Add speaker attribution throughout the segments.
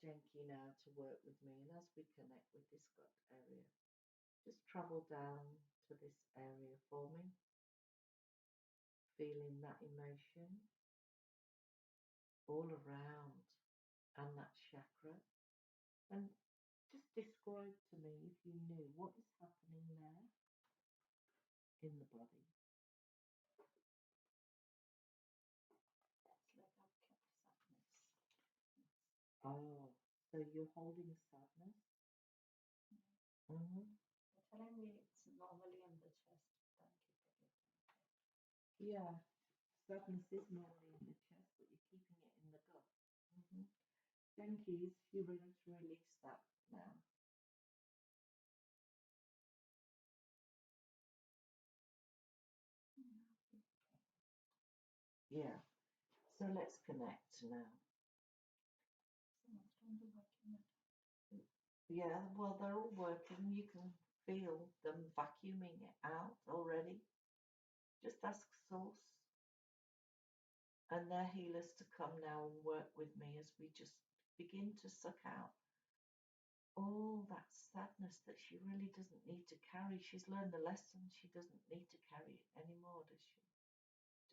Speaker 1: Genki now to work with me, and as we connect with this gut area, just travel down to this area for me, feeling that emotion all around and that chakra. And just describe to me, if you knew, what is happening there in the body.
Speaker 2: It's like I've kept sadness.
Speaker 1: Oh, so you're holding sadness? Mm-hmm.
Speaker 2: They're telling me it's normally in the chest, don't keep it like that.
Speaker 1: Yeah, sadness is normally in the chest, but you're keeping it in the gut. Mm-hmm. Genki, you're ready to release that now. Yeah. So let's connect now.
Speaker 2: Someone's trying to vacuum it.
Speaker 1: Yeah, well, they're all working. You can feel them vacuuming it out already. Just ask Source and their healers to come now and work with me as we just begin to suck out all that sadness that she really doesn't need to carry. She's learned the lesson. She doesn't need to carry it anymore, does she?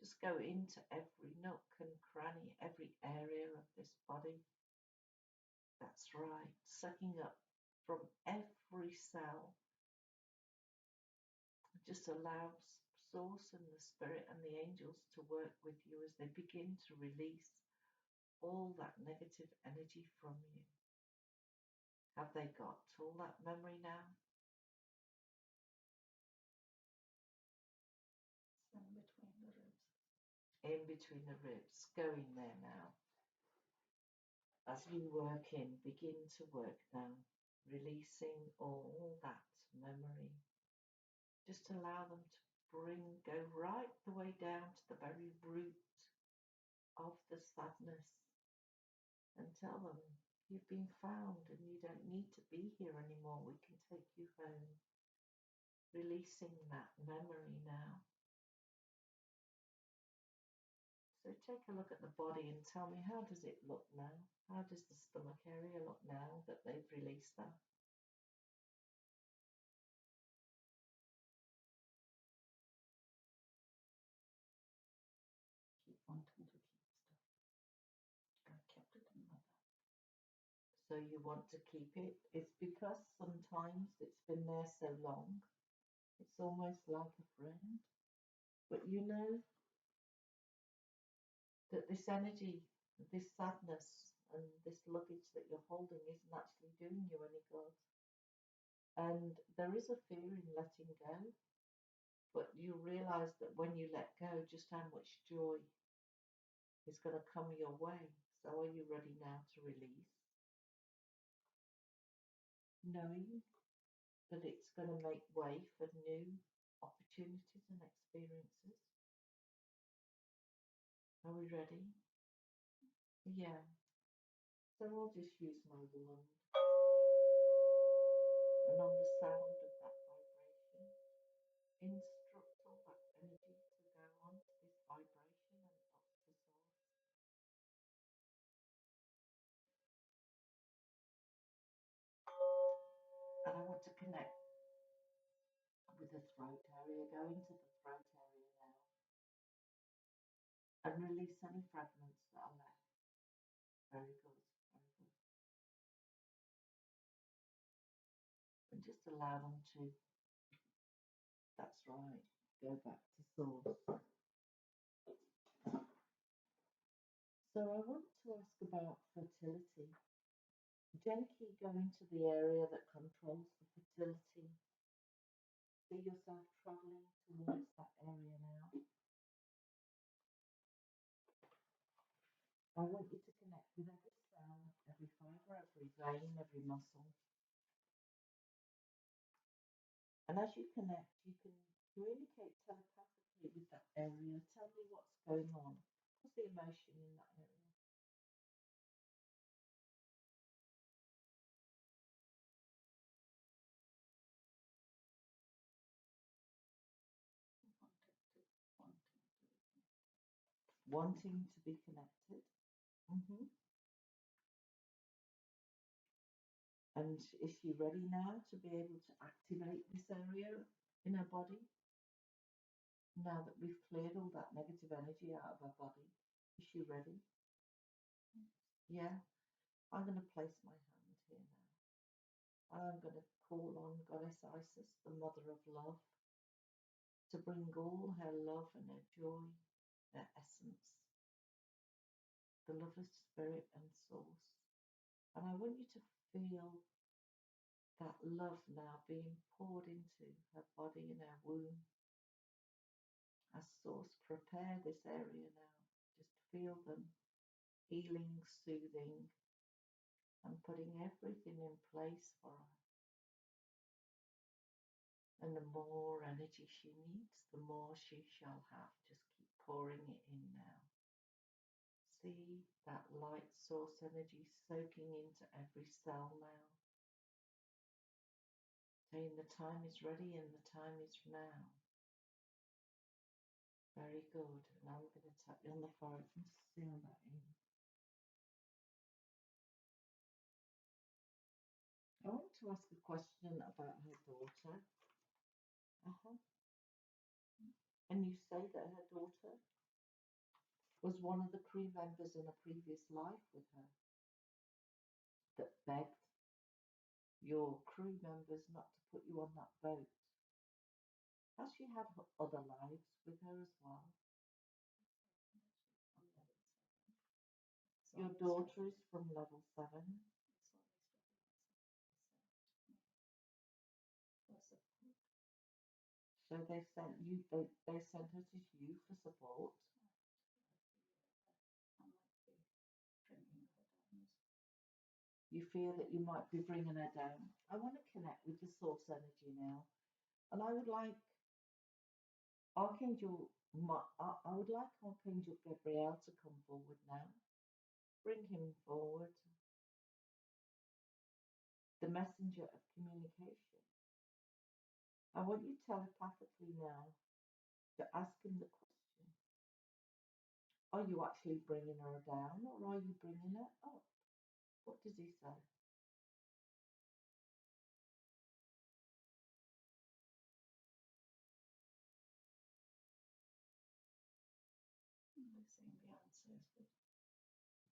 Speaker 1: Just go into every nook and cranny, every area of this body. That's right, sucking up from every cell. Just allow Source and the Spirit and the angels to work with you as they begin to release all that negative energy from you. Have they got all that memory now?
Speaker 2: It's in between the ribs.
Speaker 1: In between the ribs. Go in there now. As you work in, begin to work now, releasing all that memory. Just allow them to go right the way down to the very root of the sadness and tell them you've been found and you don't need to be here anymore. We can take you home. Releasing that memory now. So take a look at the body and tell me, how does it look now? How does the stomach area look now that they've released that?
Speaker 2: Keep wanting to keep stuff. I kept it in my bag.
Speaker 1: So you want to keep it. It's because sometimes it's been there so long. It's almost like a friend. But you know that this energy, this sadness, and this luggage that you're holding isn't actually doing you any good. And there is a fear in letting go, but you realize that when you let go, just how much joy is going to come your way. So are you ready now to release? Knowing that it's going to make way for new opportunities and experiences. Are we ready? Yeah. So I'll just use my wand. And on the sound of that vibration, instruct all that energy to go on to this vibration and up to Source. And I want to connect with the throat area. Go into the throat area now and release any fragments that are left. Very good, very good. And just allow them to, that's right, go back to Source. So I want to ask about fertility. Gently go into the area that controls the fertility. See yourself traveling towards that area now. I want you to connect with every cell, every fibre, every vein, every muscle. And as you connect, you can communicate telepathically with that area. Tell me what's going on. What's the emotion in that area? Wanting to be connected. Mm-hmm. And is she ready now to be able to activate this area in her body? Now that we've cleared all that negative energy out of her body, is she ready? Yeah? I'm going to place my hand here now. I'm going to call on Goddess Isis, the Mother of Love, to bring all her love and her joy, her essence, the love of spirit and source. And I want you to feel that love now being poured into her body and her womb. As source, prepare this area now. Just feel them healing, soothing, and putting everything in place for her. And the more energy she needs, the more she shall have. Just keep pouring it in now. See that light source energy soaking into every cell now. Saying the time is ready and the time is now. Very good. And I'm going to tap you on the forehead and seal that in. I want to ask a question about her daughter. And you say that her daughter was one of the crew members in a previous life with her that begged your crew members not to put you on that boat. Has she had other lives with her as well? Your daughter is from level 7. So they sent you. They sent her to you for support. You feel that you might be bringing her down. I want to connect with the source energy now, and I would like Archangel. I would like Archangel Gabriel to come forward now. Bring him forward. The messenger of communication. I want you telepathically now to ask him the question. Are you actually bringing her down or are you bringing her up? What does he say?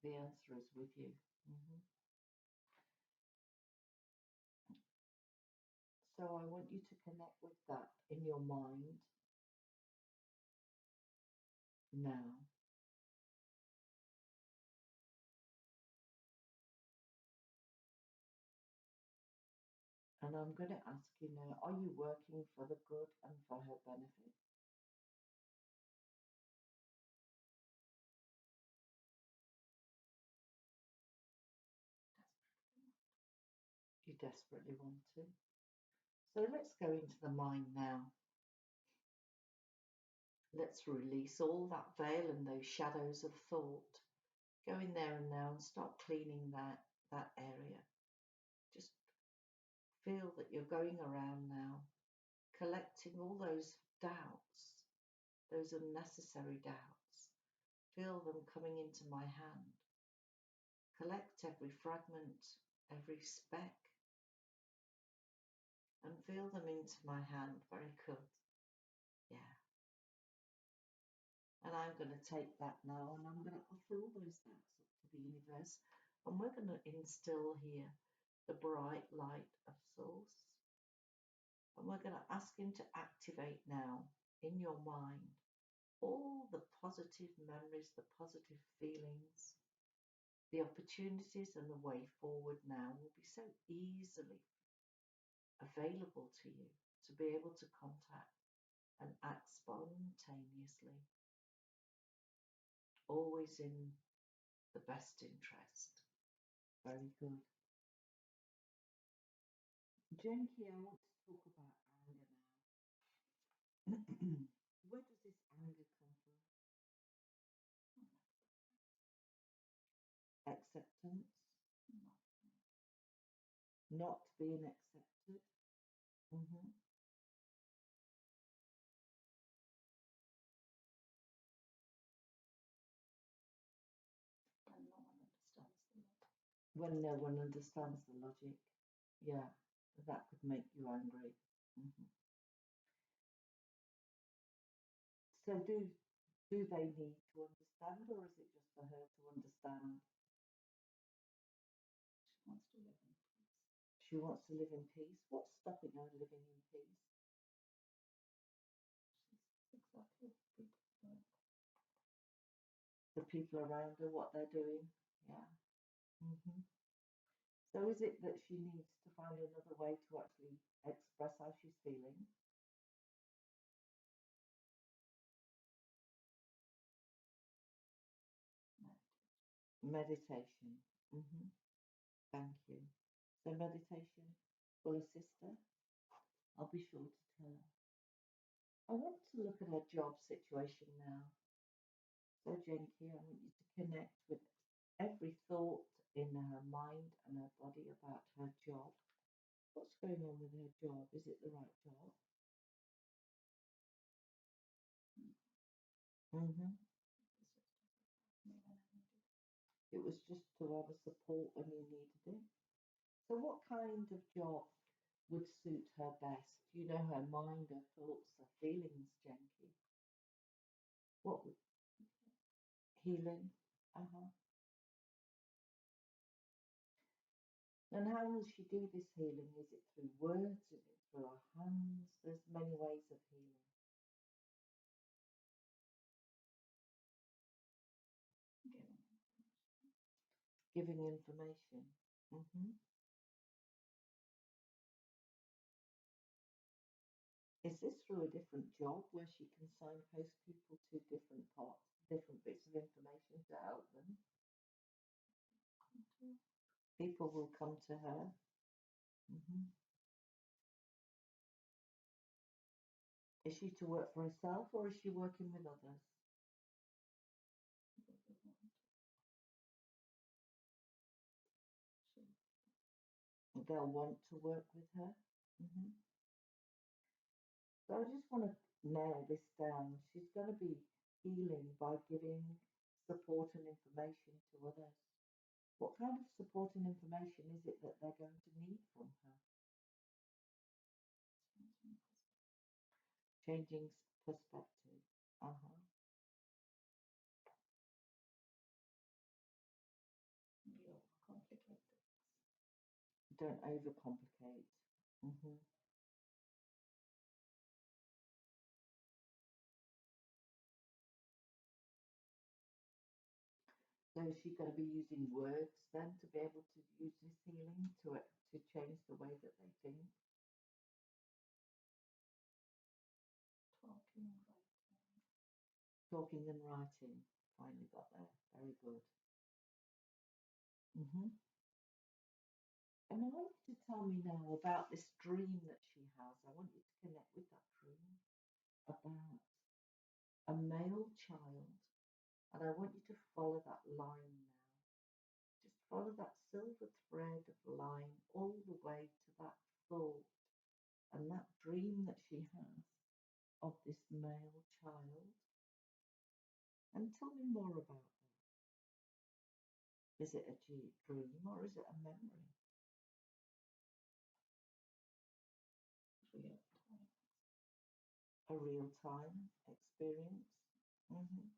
Speaker 1: The answer is with you. So I want you to connect with that in your mind now. And I'm going to ask you now, are you working for the good and for her benefit? You desperately want to. So let's go into the mind now. Let's release all that veil and those shadows of thought. Go in there and now and start cleaning that area. Just feel that you're going around now, collecting all those doubts, those unnecessary doubts. Feel them coming into my hand. Collect every fragment, every speck, and feel them into my hand. Very good. Yeah. And I'm going to take that now and I'm going to offer all those doubts up to the universe. And we're going to instill here the bright light of Source. And we're going to ask him to activate now in your mind all the positive memories, the positive feelings, the opportunities and the way forward now will be so easily available to you to be able to contact and act spontaneously, always in the best interest. Very good. Jenki, I want to talk about anger now. Where does this anger come from? Acceptance? Not being accepted? Mm-hmm. When no one understands the logic. Yeah, that could make you angry. Hmm. So do they need to understand, or is it just for her to understand?
Speaker 2: She wants to live in peace.
Speaker 1: She wants to live in peace. What's stopping her living in peace?
Speaker 2: She's exactly people.
Speaker 1: The people around her, what they're doing. Yeah. Hmm. So is it that she needs to find another way to actually express how she's feeling? Meditation. Hmm. Thank you. So meditation will assist her. I'll be sure to tell her. I want to look at her job situation now. So Jenki, I want you to connect with every thought in her mind and her body about her job. What's going on with her job? Is it the right job? Hmm. It was just to have a support when you needed it. So what kind of job would suit her best? You know, her mind, her thoughts, her feelings, Jenki. What would healing? Uh-huh. And how will she do this healing? Is it through words? Is it through her hands? There's many ways of healing. Giving information. Hmm. Is this through a different job where she can signpost people to different parts, different bits of information to help them? People will come to her. Hmm. Is she to work for herself, or is she working with others? They'll want to work with her. Hmm. So I just want to nail this down. She's going to be healing by giving support and information to others. What kind of support and information is it that they're going to need from her? Changing perspective. Uh-huh. Don't overcomplicate. Hmm. So is she going to be using words then to be able to use this healing to change the way that they think? Talking and writing. Finally got there. Very good. Hmm. And I want you to tell me now about this dream that she has. I want you to connect with that dream about a male child. And I want you to follow that line now. Just follow that silver thread of line all the way to that thought and that dream that she has of this male child. And tell me more about that. Is it a dream or is it a memory? A real time experience? Hmm.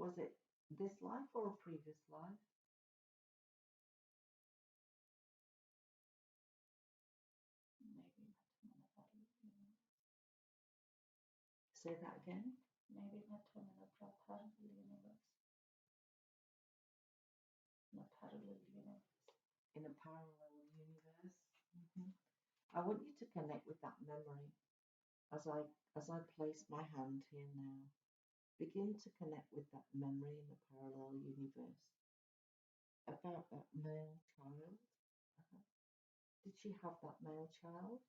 Speaker 1: Was it this life or a previous life? Say that again.
Speaker 2: Maybe met him in a parallel universe. In a parallel universe.
Speaker 1: In a parallel universe. Hmm. I want you to connect with that memory as I place my hand here now. Begin to connect with that memory in the parallel universe about that male child. Uh-huh. Did she have that male child?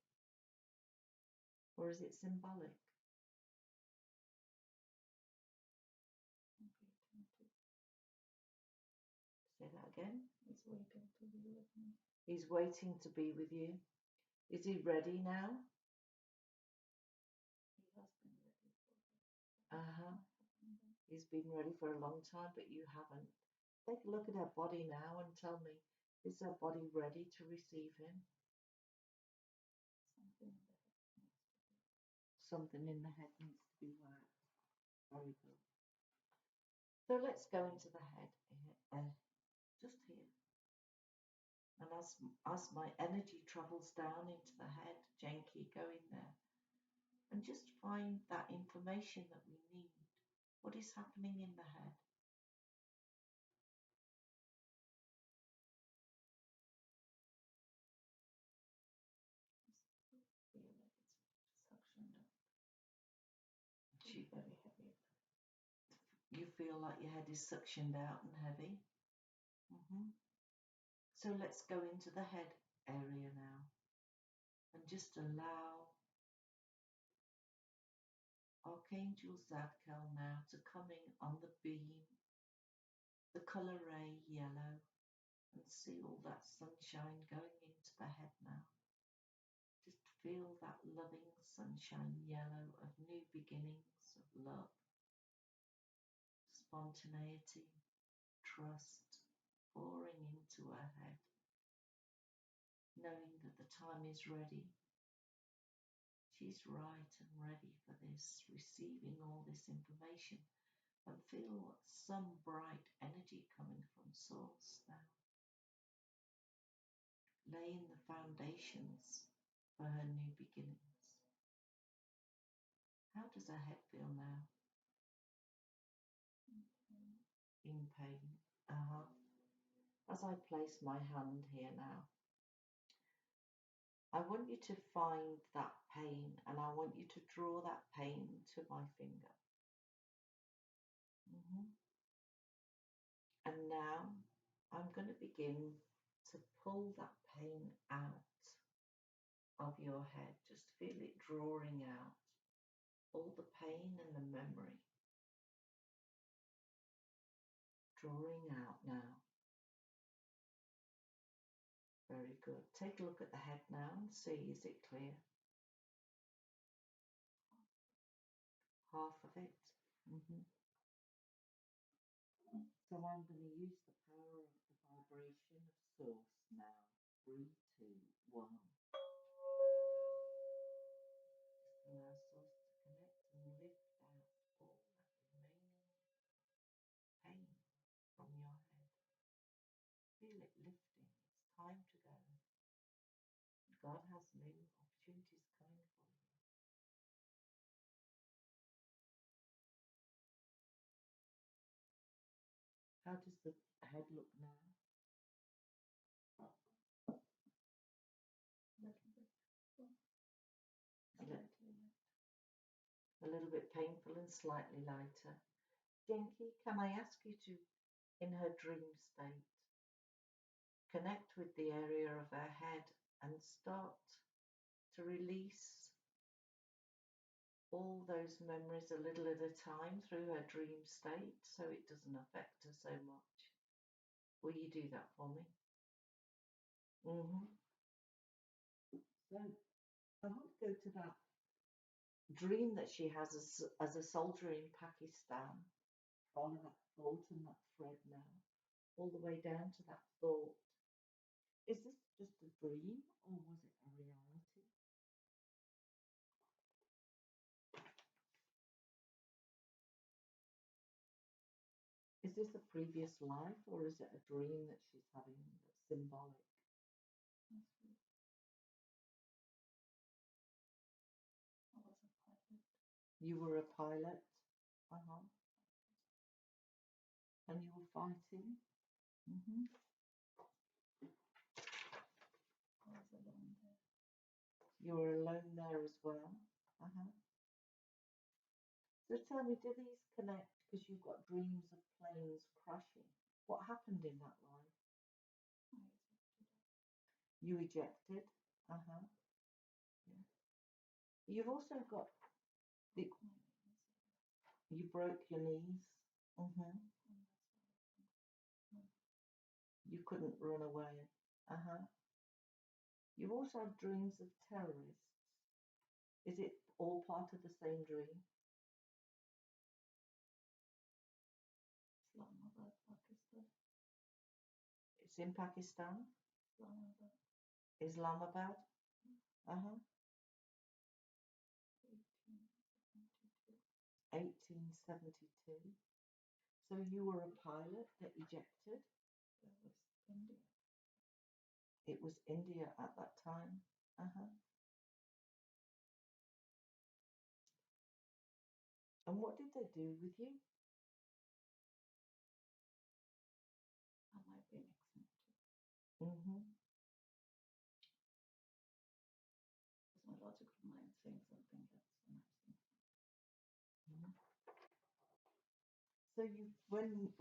Speaker 1: Or is it symbolic? Say that again.
Speaker 2: He's waiting to be with me.
Speaker 1: He's waiting to be with you. Is he ready now?
Speaker 2: He has been ready for it.
Speaker 1: Uh-huh. He's been ready for a long time, but you haven't. Take a look at her body now and tell me, is her body ready to receive him? something in the head needs to be worked. Very good. So let's go into the head, just here. And as my energy travels down into the head, Genki, go in there and just find that information that we need. What is happening in the head?
Speaker 2: Feel like it's suctioned up.
Speaker 1: You,
Speaker 2: Very heavy.
Speaker 1: you feel like your head is suctioned out and heavy. So let's go into the head area now and just allow Archangel Zadkiel now to come in on the beam, the colour ray yellow, and see all that sunshine going into the head now. Just feel that loving sunshine yellow of new beginnings, of love, spontaneity, trust pouring into her head, knowing that the time is ready. She's right and ready for this, receiving all this information, and feel some bright energy coming from Source now, laying the foundations for her new beginnings. How does her head feel now? In pain. As I place my hand here now, I want you to find that pain and I want you to draw that pain to my finger. And now I'm going to begin to pull that pain out of your head. Just feel it drawing out all the pain and the memory. Drawing out now. Very good. Take a look at the head now and see, is it clear? Half of it. So I'm going to use the power of the vibration of Source now. 3, 2, 1. Just allow Source to connect and lift out all that remaining pain from your head. Feel it lifting. It's time to go. God has new opportunities coming for you. How does the head look now? A little bit painful and slightly lighter. Genki, can I ask you to, in her dream state, connect with the area of her head and start to release all those memories a little at a time through her dream state so it doesn't affect her so much? Will you do that for me? So I want to go to that dream that she has as a soldier in Pakistan. Follow that thought and that thread now, all the way down to that thought. Is this just a dream or was it a reality? Is this a previous life or is it a dream that she's having that's symbolic? You were a pilot? And you were fighting? You were alone there as well? So tell me, do these connect because you've got dreams of planes crashing? What happened in that life? You ejected? Yeah. You've also got you broke your knees. You couldn't run away. You also have dreams of terrorists. Is it all part of the same dream?
Speaker 2: Islamabad, Pakistan.
Speaker 1: It's in Pakistan? Islamabad? 1872. So you were a pilot that ejected?
Speaker 2: That was India.
Speaker 1: It was India at that time. And what did they do with you?
Speaker 2: I might be mixing it up. Because my logical mind saying something else and I'm saying something.
Speaker 1: So when you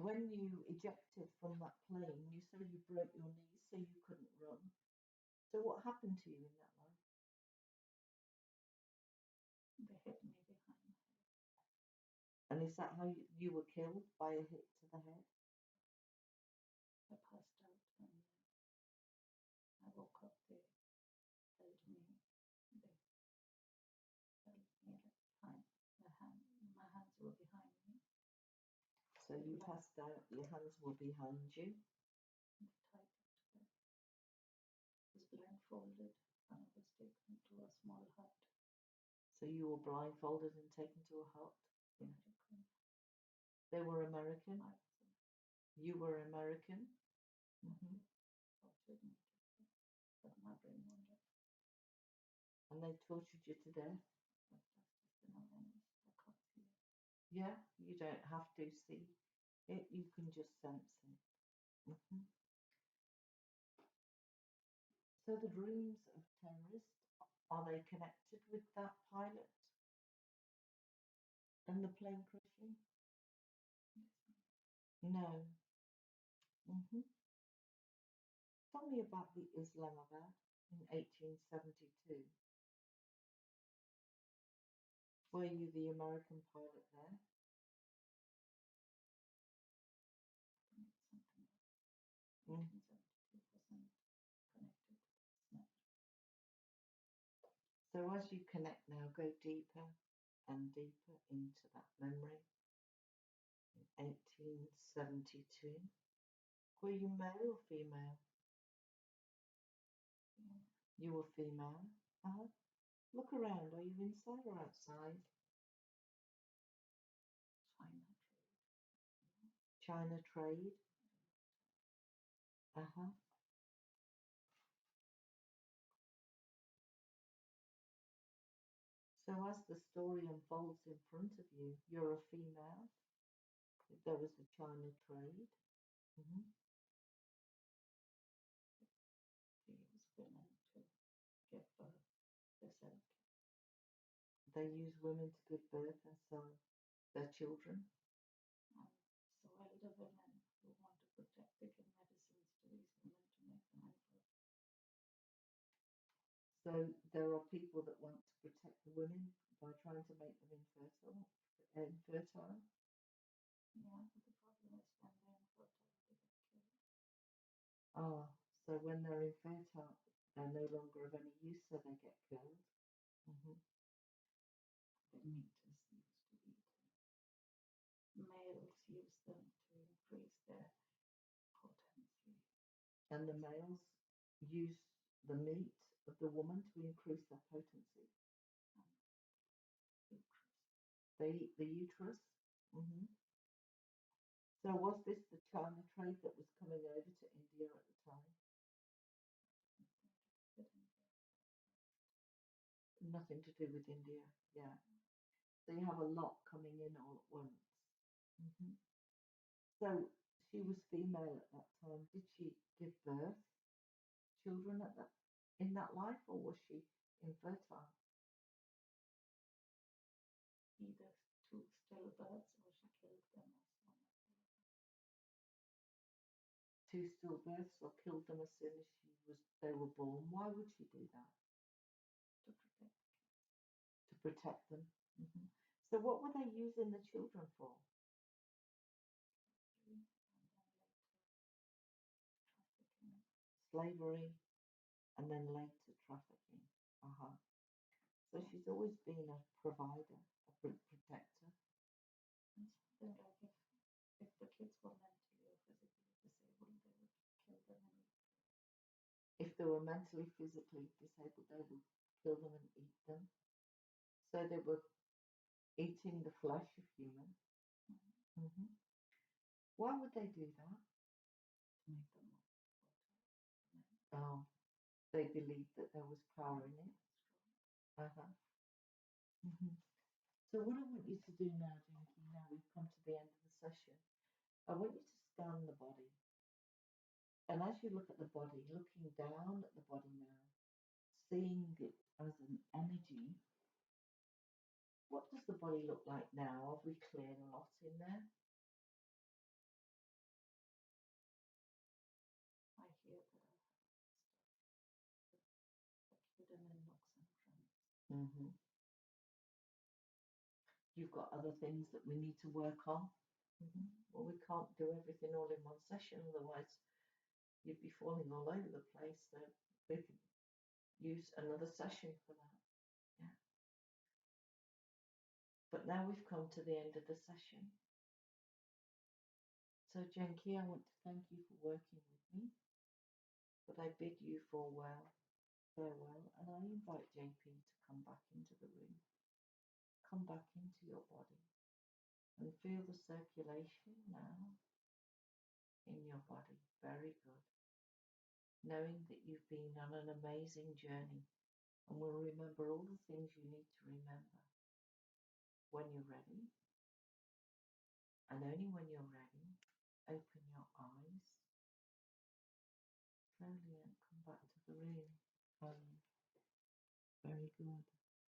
Speaker 1: ejected from that plane, you said you broke your knees so you couldn't run. So what happened to you in that life?
Speaker 2: They hit me behind my head.
Speaker 1: And is that how you were killed, by a hit to the head?
Speaker 2: I passed out and I woke up. They held me. They held me like fine. My hands were behind me.
Speaker 1: So you passed out, your hands were behind you.
Speaker 2: And they tied it together. I was blindfolded and I was taken to a small hut.
Speaker 1: So you were blindfolded and taken to a hut?
Speaker 2: Yeah.
Speaker 1: They were American? You were American?
Speaker 2: Tortured me, but my brain wandered.
Speaker 1: And they tortured you to death?
Speaker 2: But that's just an awareness. I can't see it.
Speaker 1: Yeah, you don't have to see it, you can just sense it. So the dreams of terrorists, are they connected with that pilot and the plane crashing? No. Tell me about the Islamabad in 1872. Were you the American pilot there?
Speaker 2: Something else. 1872 wasn't connected. It's not.
Speaker 1: So as you connect now, go deeper and deeper into that memory. In 1872. Were you male or female? You were female? Look around. Are you inside or outside? China trade. So as the story unfolds in front of you, you're a female. There was the China trade.
Speaker 2: They use women to give birth. They sell kids.
Speaker 1: They use women to give birth and sell their children.
Speaker 2: So elder women who want to protect, they give medicines to these women to make them infertile.
Speaker 1: So there are people that want to protect the women by trying to make them infertile.
Speaker 2: Yeah, but the problem is when they're infertile, they get killed.
Speaker 1: So when they're infertile, they're no longer of any use, so they get killed.
Speaker 2: The meat is used to eat. Males use them to increase their potency.
Speaker 1: And the males use the meat of the woman to increase their potency.
Speaker 2: Uterus.
Speaker 1: They eat the uterus. So was this the China trade that was coming over to India at the time? Nothing to do with India, yeah. So you have a lot coming in all at once. So she was female at that time. Did she give birth children in that life, or was she infertile?
Speaker 2: Either two stillbirths or she killed them also.
Speaker 1: Two stillbirths, or killed them as soon as they were born. Why would she do that?
Speaker 2: To protect the kids.
Speaker 1: To protect them. So what were they using the children for? Slavery, and then later trafficking. So she's always been a provider, a protector.
Speaker 2: And something like if the kids were mentally or physically disabled, they would kill them and eat them.
Speaker 1: If they were mentally, physically disabled, they would kill them and eat them. So they were eating the flesh of humans. Mm-hmm. Why would they do that?
Speaker 2: To make them more fertile.
Speaker 1: Oh, they believed that there was power in it. Uh-huh. Mm-hmm. So what I want you to do now, Jinky, now we've come to the end of the session, I want you to scan the body. And as you look at the body, looking down at the body now, seeing it as an energy, what does the body look like now? Have we cleared a lot in there?
Speaker 2: I hear that I have stuff hidden in nooks and crannies.
Speaker 1: Mm-hmm. You've got other things that we need to work on. Mm-hmm. Well, we can't do everything all in one session, otherwise you'd be falling all over the place. So we could use another session for that. Yeah. But now we've come to the end of the session. So Jenki, I want to thank you for working with me. But I bid you farewell, and I invite JP to come back into the room. Come back into your body and feel the circulation now in your body. Very good. Knowing that you've been on an amazing journey and will remember all the things you need to remember when you're ready. And only when you're ready, open your eyes slowly and come back to the room. Very good.